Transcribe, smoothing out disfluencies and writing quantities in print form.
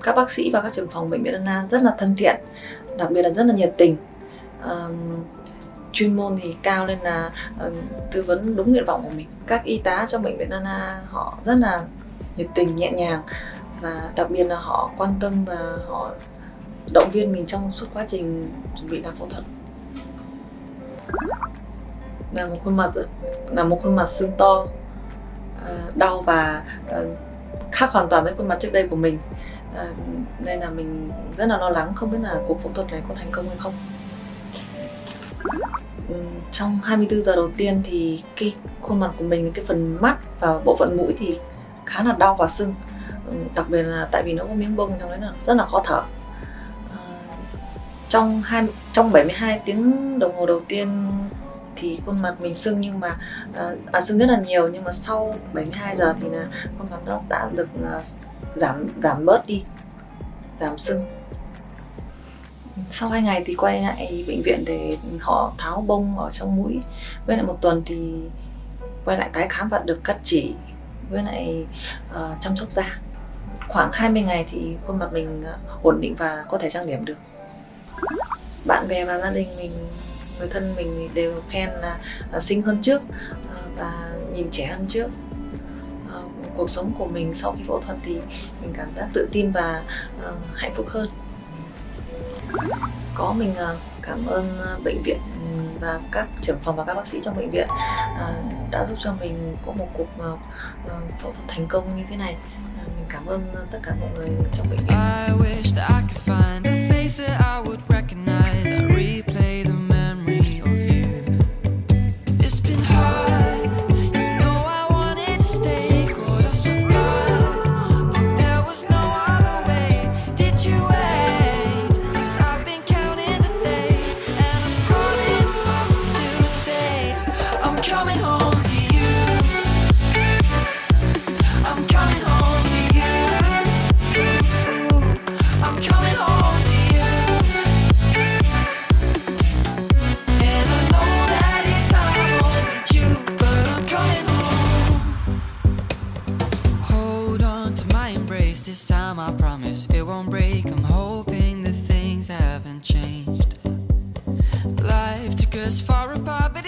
Các bác sĩ và các trưởng phòng bệnh viện Anna rất là thân thiện, đặc biệt là rất là nhiệt tình. Chuyên môn thì cao nên là tư vấn đúng nguyện vọng của mình. Các y tá trong bệnh viện Anna họ rất là nhiệt tình, nhẹ nhàng, và đặc biệt là họ quan tâm và họ động viên mình trong suốt quá trình chuẩn bị làm phẫu thuật. Là một khuôn mặt sưng to, đau và khác hoàn toàn với khuôn mặt trước đây của mình, nên là mình rất là lo lắng không biết là cuộc phẫu thuật này có thành công hay không. Trong 24 giờ đầu tiên thì cái khuôn mặt của mình, cái phần mắt và bộ phận mũi thì khá là đau và sưng, đặc biệt là tại vì nó có miếng bông trong đấy là rất là khó thở. Trong 72 tiếng đồng hồ đầu tiên thì khuôn mặt mình sưng, nhưng mà sưng rất là nhiều, nhưng mà sau 72 giờ thì là khuôn mặt nó đã được giảm bớt đi, giảm sưng. Sau 2 ngày thì quay lại bệnh viện để họ tháo bông ở trong mũi, với lại 1 tuần thì quay lại tái khám và được cắt chỉ với lại chăm sóc da. Khoảng 20 ngày thì khuôn mặt mình ổn định và có thể trang điểm được. Bạn bè và gia đình mình, người thân mình đều khen là xinh hơn trước và nhìn trẻ hơn trước. Cuộc sống của mình sau khi phẫu thuật thì mình cảm giác tự tin và hạnh phúc hơn. Mình cảm ơn bệnh viện và các trưởng phòng và các bác sĩ trong bệnh viện đã giúp cho mình có một cuộc phẫu thuật thành công như thế này. Mình cảm ơn tất cả mọi người trong bệnh viện. This time I promise it won't break. I'm hoping that things haven't changed. Life took us far apart, but